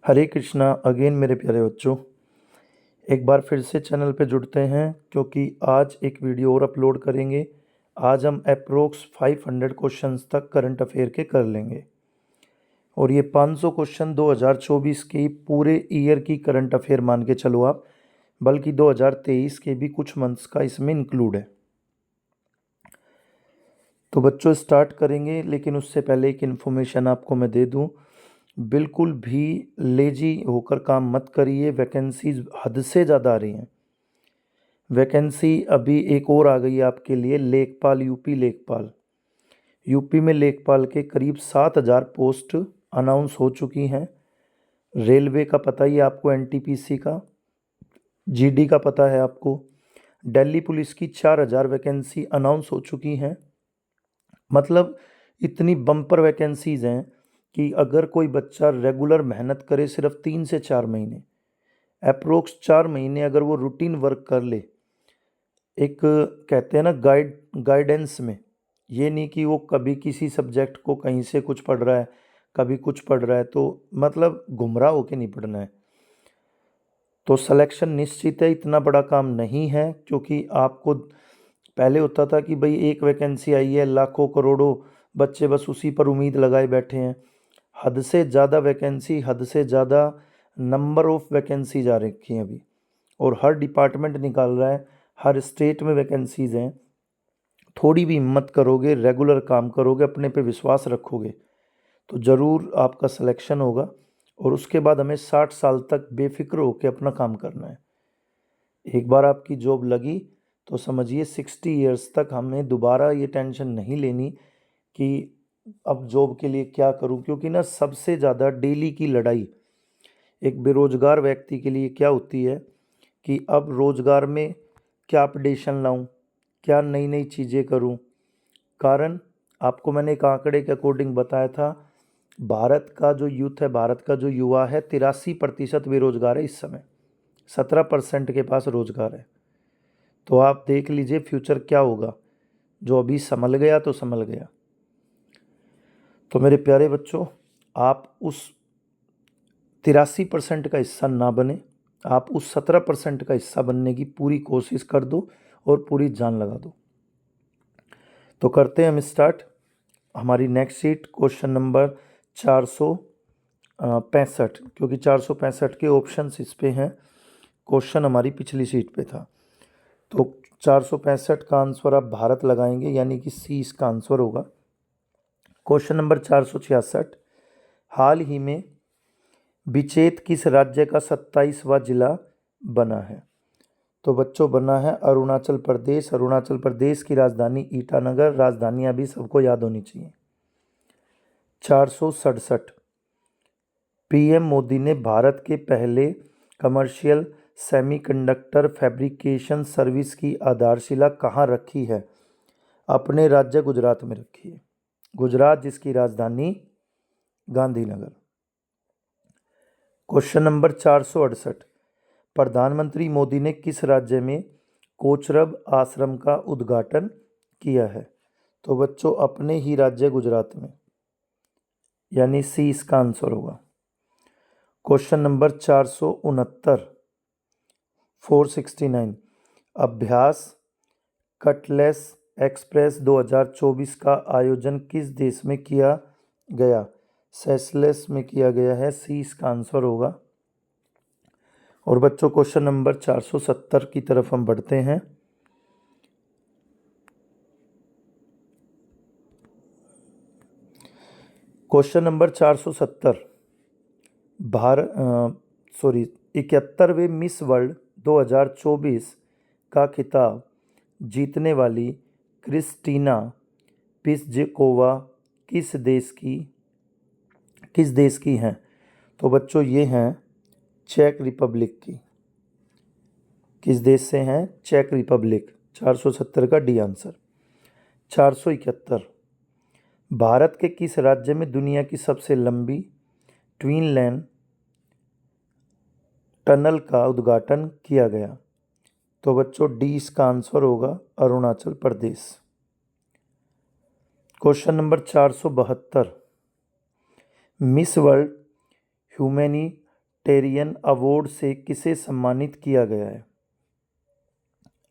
हरे Krishna again मेरे प्यारे बच्चों। एक बार फिर से चैनल पे जुड़ते हैं क्योंकि आज एक वीडियो और अपलोड करेंगे। आज हम अप्रोक्स 500 क्वेश्चंस तक करंट अफेयर के कर लेंगे और ये 500 क्वेश्चन 2024 की पूरे ईयर की करंट अफेयर मान के चलो आप, बल्कि 2023 के भी कुछ मंथ्स का इसमें इंक्लूड है। तो बच्चों स्टार्ट करेंगे, लेकिन उससे पहले एक इन्फॉर्मेशन आपको मैं दे दूं। बिल्कुल भी लेजी होकर काम मत करिए। वैकेंसीज हद से ज़्यादा आ रही हैं। वैकेंसी अभी एक और आ गई है आपके लिए, लेखपाल, यूपी लेखपाल। यूपी में लेखपाल के करीब 7,000 पोस्ट अनाउंस हो चुकी हैं। रेलवे का पता ही है आपको, एनटीपीसी का, जीडी का पता है आपको। दिल्ली पुलिस की 4,000 वैकेंसी अनाउंस हो चुकी हैं। मतलब इतनी बम्पर वैकेंसीज हैं कि अगर कोई बच्चा रेगुलर मेहनत करे सिर्फ 3 से 4 महीने, अप्रोक्स 4 महीने अगर वो रूटीन वर्क कर ले, एक कहते हैं ना गाइडेंस में, ये नहीं कि वो कभी किसी सब्जेक्ट को कहीं से कुछ पढ़ रहा है, कभी कुछ पढ़ रहा है, तो मतलब गुमराह होके नहीं पढ़ना है। तो सिलेक्शन निश्चित है, इतना बड़ा काम नहीं है। क्योंकि आपको पहले होता था कि भाई एक वैकेंसी आई है, लाखों करोड़ों बच्चे बस उसी पर उम्मीद लगाए बैठे हैं। हद से ज़्यादा वैकेंसी, हद से ज़्यादा नंबर ऑफ वैकेंसीज आ रखी हैं अभी, और हर डिपार्टमेंट निकाल रहा है, हर स्टेट में वैकेंसीज हैं। थोड़ी भी हिम्मत करोगे, रेगुलर काम करोगे, अपने पे विश्वास रखोगे, तो ज़रूर आपका सिलेक्शन होगा। और उसके बाद हमें 60 साल तक बेफिक्र होकर अपना काम करना है। एक बार आपकी जॉब लगी तो समझिए 60 ईयर्स तक हमें दोबारा ये टेंशन नहीं लेनी कि अब जॉब के लिए क्या करूं। क्योंकि ना सबसे ज़्यादा डेली की लड़ाई एक बेरोजगार व्यक्ति के लिए क्या होती है कि अब रोजगार में क्या अपडेशन लाऊं, क्या नई नई चीज़ें करूं। कारण आपको मैंने एक आंकड़े के अकॉर्डिंग बताया था, भारत का जो यूथ है, भारत का जो युवा है, 83% बेरोजगार है इस समय, 17% के पास रोजगार है। तो आप देख लीजिए फ्यूचर क्या होगा। जो अभी संभल गया तो संभल गया। तो मेरे प्यारे बच्चों, आप उस 83% का हिस्सा ना बने, आप उस 17% का हिस्सा बनने की पूरी कोशिश कर दो और पूरी जान लगा दो। तो करते हैं हम स्टार्ट। हमारी नेक्स्ट शीट क्वेश्चन नंबर 465, क्योंकि 465 के ऑप्शंस इस पे हैं। क्वेश्चन हमारी पिछली शीट पे था। तो 465 का आंसर आप भारत लगाएंगे, यानी कि सी इसका आंसर होगा। क्वेश्चन नंबर 466, हाल ही में बिचेत किस राज्य का 27वां जिला बना है? तो बच्चों बना है अरुणाचल प्रदेश। अरुणाचल प्रदेश की राजधानी ईटानगर। राजधानियां भी सबको याद होनी चाहिए। 467, पीएम मोदी ने भारत के पहले कमर्शियल सेमीकंडक्टर फैब्रिकेशन सर्विस की आधारशिला कहाँ रखी है? अपने राज्य गुजरात में रखी है। गुजरात, जिसकी राजधानी गांधीनगर। क्वेश्चन नंबर 468, प्रधानमंत्री मोदी ने किस राज्य में कोचरब आश्रम का उद्घाटन किया है? तो बच्चों अपने ही राज्य गुजरात में, यानी सी इसका आंसर होगा। क्वेश्चन नंबर 469, 469, अभ्यास कटलेस एक्सप्रेस 2024 का आयोजन किस देश में किया गया? सेशेल्स में किया गया है। सी इसका आंसर होगा। और बच्चों क्वेश्चन नंबर 470 की तरफ हम बढ़ते हैं। क्वेश्चन नंबर 470, भारत 71वें मिस वर्ल्ड 2024 का खिताब जीतने वाली क्रिस्टीना पिस्जेकोवा किस देश की हैं? तो बच्चों ये हैं चेक रिपब्लिक की। किस देश से हैं? Check Republic. 470 का डी आंसर। 471, भारत के किस राज्य में दुनिया की सबसे लंबी ट्विन लेन टनल का उद्घाटन किया गया? तो बच्चों डी इसका आंसर होगा, Arunachal Pradesh. Question number 472, Miss World टेरियन अवार्ड से किसे सम्मानित किया गया है?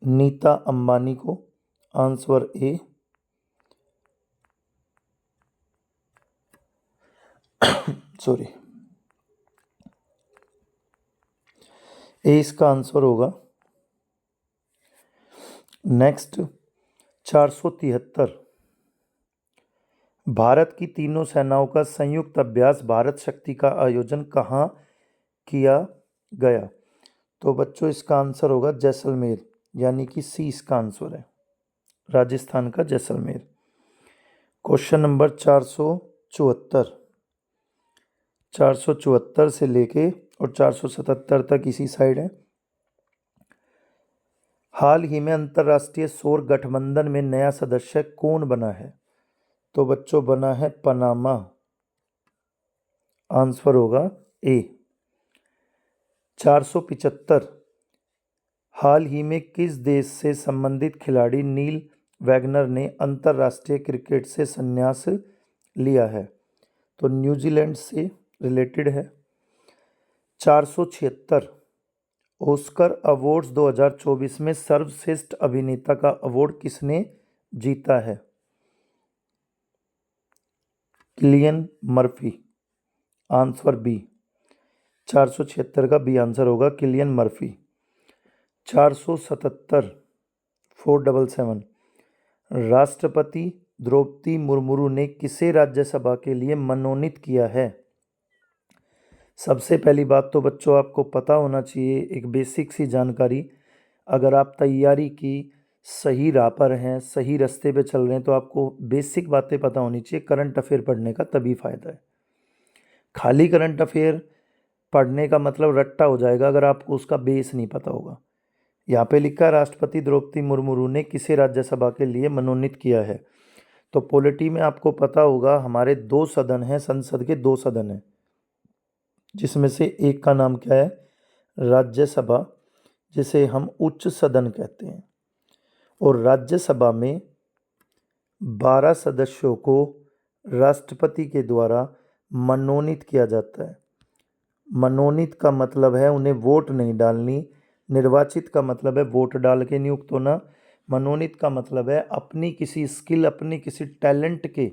नीता अंबानी को। Answer A. सॉरी, ए इसका आंसर होगा। नेक्स्ट 473, भारत की तीनों सेनाओं का संयुक्त अभ्यास भारत शक्ति का आयोजन कहाँ किया गया? तो बच्चों इसका आंसर होगा जैसलमेर, यानी कि सी इसका आंसर है, राजस्थान का जैसलमेर। क्वेश्चन नंबर 474, 474 से लेके और 477 तक इसी साइड है। हाल ही में अंतर्राष्ट्रीय सौर गठबंधन में नया सदस्य कौन बना है? तो बच्चों बना है पनामा। आंसर होगा ए। 475, हाल ही में किस देश से संबंधित खिलाड़ी नील वैगनर ने अंतर्राष्ट्रीय क्रिकेट से संन्यास लिया है? तो न्यूजीलैंड से रिलेटेड है। 476, ऑस्कर अवार्ड्स 2024 में सर्वश्रेष्ठ अभिनेता का अवार्ड किसने जीता है? Cillian Murphy. Answer B. 476 का बी आंसर होगा किलियन मर्फी। 477, 477, राष्ट्रपति द्रौपदी मुर्मू ने किसे राज्यसभा के लिए मनोनीत किया है? सबसे पहली बात तो बच्चों आपको पता होना चाहिए एक बेसिक सी जानकारी, अगर आप तैयारी की सही राह पर हैं, सही रास्ते पे चल रहे हैं, तो आपको बेसिक बातें पता होनी चाहिए। करंट अफेयर पढ़ने का तभी फ़ायदा है। खाली करंट अफेयर पढ़ने का मतलब रट्टा हो जाएगा अगर आपको उसका बेस नहीं पता होगा। यहाँ पे लिखा है राष्ट्रपति द्रौपदी मुर्मू ने किसे राज्यसभा के लिए मनोनीत किया है। तो पॉलिटी में आपको पता होगा हमारे दो सदन हैं, संसद के दो सदन हैं, जिसमें से एक का नाम क्या है? राज्यसभा, जिसे हम उच्च सदन कहते हैं। और राज्यसभा में 12 सदस्यों को राष्ट्रपति के द्वारा मनोनीत किया जाता है। मनोनीत का मतलब है उन्हें वोट नहीं डालनी, निर्वाचित का मतलब है वोट डाल के नियुक्त होना, मनोनीत का मतलब है अपनी किसी स्किल, अपनी किसी टैलेंट के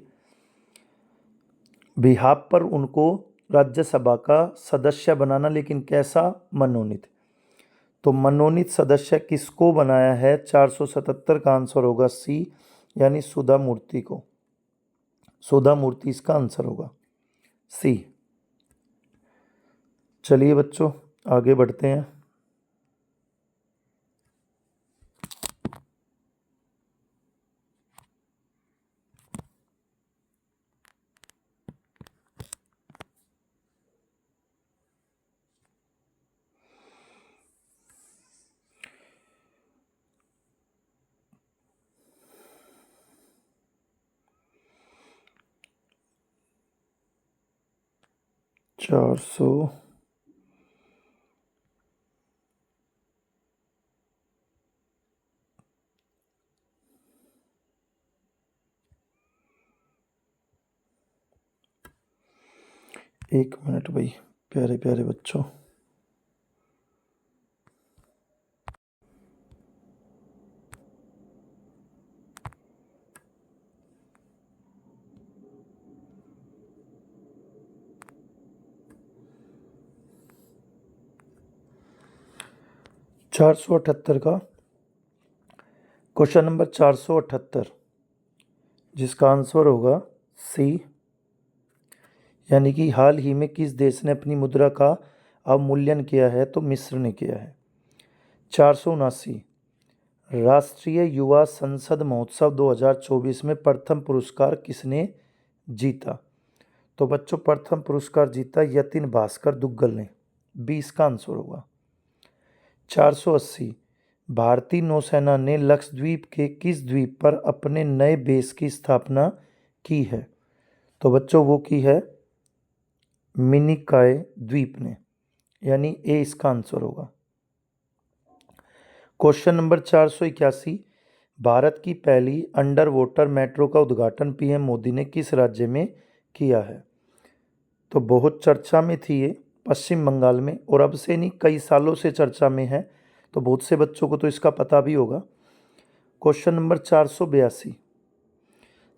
बिहाफ पर उनको राज्यसभा का सदस्य बनाना, लेकिन कैसा? मनोनीत। तो मनोनीत सदस्य किसको बनाया है? 477 का आंसर होगा सी, यानी सुधा मूर्ति को। सुधा मूर्ति इसका आंसर होगा सी। चलिए बच्चों आगे बढ़ते हैं। चार सौ एक मिनट भाई, प्यारे प्यारे बच्चों। चार सौ अठहत्तर का क्वेश्चन नंबर 478, जिसका आंसर होगा सी, यानी कि हाल ही में किस देश ने अपनी मुद्रा का अवमूल्यन किया है? तो मिस्र ने किया है। 479, राष्ट्रीय युवा संसद महोत्सव 2024 में प्रथम पुरस्कार किसने जीता? तो बच्चों प्रथम पुरस्कार जीता यतिन भास्कर दुग्गल ने, 20 का आंसर होगा। 480, भारतीय नौसेना ने लक्षद्वीप के किस द्वीप पर अपने नए बेस की स्थापना की है? तो बच्चों वो की है मिनिकॉय द्वीप ने, यानी ए इसका आंसर होगा। क्वेश्चन नंबर 481, भारत की पहली अंडर वाटर मेट्रो का उद्घाटन पीएम मोदी ने किस राज्य में किया है? तो बहुत चर्चा में थी ये पश्चिम बंगाल में, और अब से नहीं कई सालों से चर्चा में है, तो बहुत से बच्चों को तो इसका पता भी होगा। क्वेश्चन नंबर 482,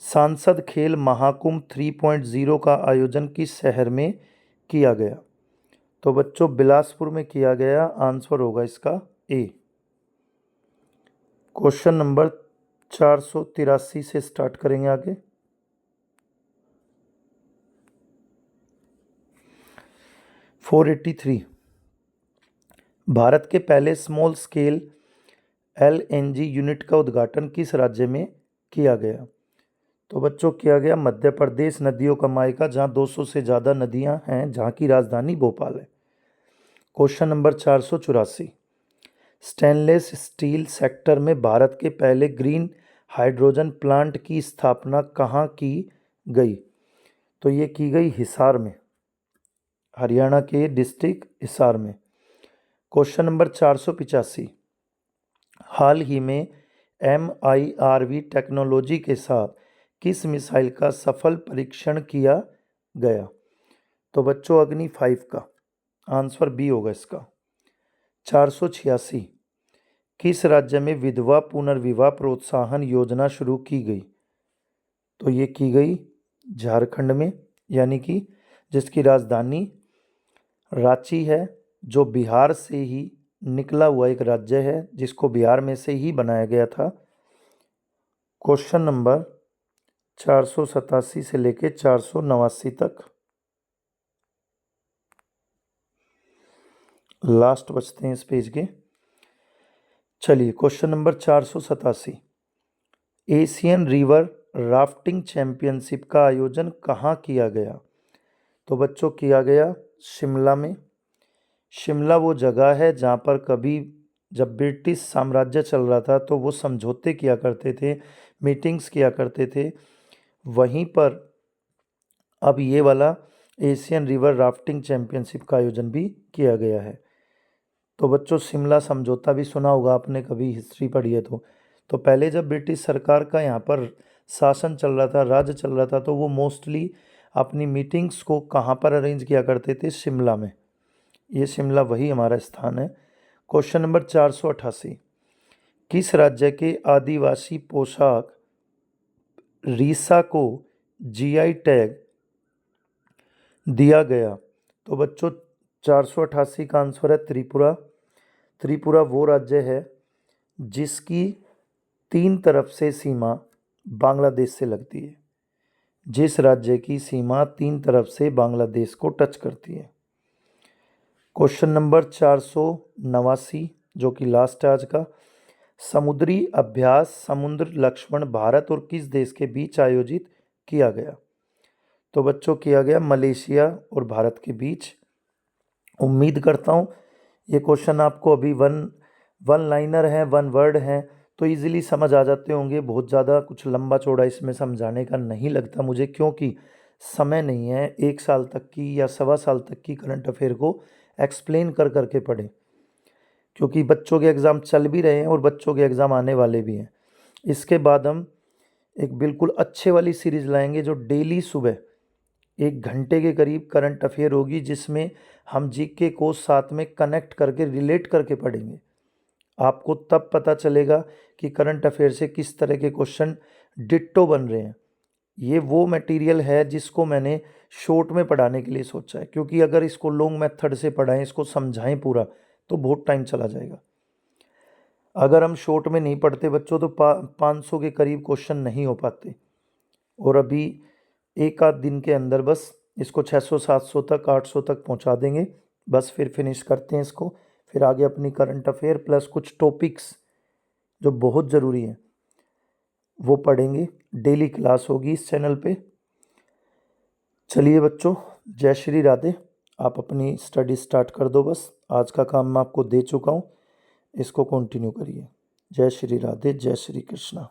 सांसद खेल महाकुंभ 3.0 का आयोजन किस शहर में किया गया? तो बच्चों बिलासपुर में किया गया, आंसर होगा इसका ए। क्वेश्चन नंबर 483 से स्टार्ट करेंगे आगे। (483) भारत के पहले स्मॉल स्केल LNG यूनिट का उद्घाटन किस राज्य में किया गया? तो बच्चों किया गया मध्य प्रदेश, नदियों का मायका, जहाँ 200 से ज़्यादा नदियाँ हैं, जहाँ की राजधानी भोपाल है। Question number 484, stainless steel sector में भारत के पहले ग्रीन हाइड्रोजन प्लांट की स्थापना कहाँ की गई? तो ये की गई हिसार में, हरियाणा के डिस्ट्रिक्ट हिसार में। क्वेश्चन नंबर 485, हाल ही में MIRV टेक्नोलॉजी के साथ किस मिसाइल का सफल परीक्षण किया गया? तो बच्चों अग्नि 5 का, आंसर बी होगा इसका। 486, किस राज्य में विधवा पुनर्विवाह प्रोत्साहन योजना शुरू की गई? तो ये की गई झारखंड में, यानी कि जिसकी राजधानी रांची है, जो बिहार से ही निकला हुआ एक राज्य है, जिसको बिहार में से ही बनाया गया था। क्वेश्चन नंबर 487 से लेके 489 तक लास्ट बचते हैं इस पेज के। चलिए question number 487, Asian river rafting championship का आयोजन कहाँ किया गया? तो बच्चों किया गया शिमला में। शिमला वो जगह है जहाँ पर कभी जब ब्रिटिश साम्राज्य चल रहा था तो वो समझौते किया करते थे, मीटिंग्स किया करते थे। वहीं पर अब ये वाला एशियन रिवर राफ्टिंग चैंपियनशिप का आयोजन भी किया गया है। तो बच्चों शिमला समझौता भी सुना होगा आपने, कभी हिस्ट्री पढ़ी है तो पहले जब ब्रिटिश सरकार का यहाँ पर शासन चल रहा था, राज्य चल रहा था, तो वो मोस्टली अपनी मीटिंग्स को कहाँ पर अरेंज किया करते थे? शिमला में। ये शिमला वही हमारा स्थान है। क्वेश्चन नंबर 488, किस राज्य के आदिवासी पोशाक रीसा को GI टैग दिया गया? तो बच्चों 488 का आंसर है त्रिपुरा। त्रिपुरा वो राज्य है जिसकी 3 तरफ से सीमा बांग्लादेश से लगती है, जिस राज्य की सीमा 3 तरफ से बांग्लादेश को टच करती है। क्वेश्चन नंबर 489 जो कि लास्ट है आज का, समुद्री अभ्यास समुद्र लक्ष्मण भारत और किस देश के बीच आयोजित किया गया? तो बच्चों किया गया मलेशिया और भारत के बीच। उम्मीद करता हूँ ये क्वेश्चन आपको अभी वन लाइनर है, वन वर्ड है, तो इजीली समझ आ जाते होंगे। बहुत ज़्यादा कुछ लंबा चौड़ा इसमें समझाने का नहीं लगता मुझे, क्योंकि समय नहीं है 1 साल तक की या 1.25 साल तक की करंट अफेयर को एक्सप्लेन कर करके पढ़ें, क्योंकि बच्चों के एग्ज़ाम चल भी रहे हैं और बच्चों के एग्ज़ाम आने वाले भी हैं। इसके बाद हम एक बिल्कुल अच्छे वाली सीरीज़ लाएंगे जो डेली सुबह 1 घंटे के करीब करंट अफेयर होगी, जिसमें हम जीके को साथ में कनेक्ट करके रिलेट करके पढ़ेंगे। आपको तब पता चलेगा कि करंट अफेयर से किस तरह के क्वेश्चन डिट्टो बन रहे हैं। ये वो मटेरियल है जिसको मैंने शॉर्ट में पढ़ाने के लिए सोचा है, क्योंकि अगर इसको लॉन्ग मेथड से पढ़ाएं, इसको समझाएं पूरा, तो बहुत टाइम चला जाएगा। अगर हम शॉर्ट में नहीं पढ़ते बच्चों तो 500 के करीब क्वेश्चन नहीं हो पाते, और अभी 1 आध दिन के अंदर बस इसको 600 700 तक 800 तक पहुंचा देंगे। बस फिर फिनिश करते हैं इसको, फिर आगे अपनी करंट अफेयर प्लस कुछ टॉपिक्स जो बहुत ज़रूरी हैं वो पढ़ेंगे। डेली क्लास होगी इस चैनल पे। चलिए बच्चों, जय श्री राधे। आप अपनी स्टडी स्टार्ट कर दो, बस आज का काम मैं आपको दे चुका हूँ, इसको कंटिन्यू करिए। जय श्री राधे, जय श्री कृष्णा।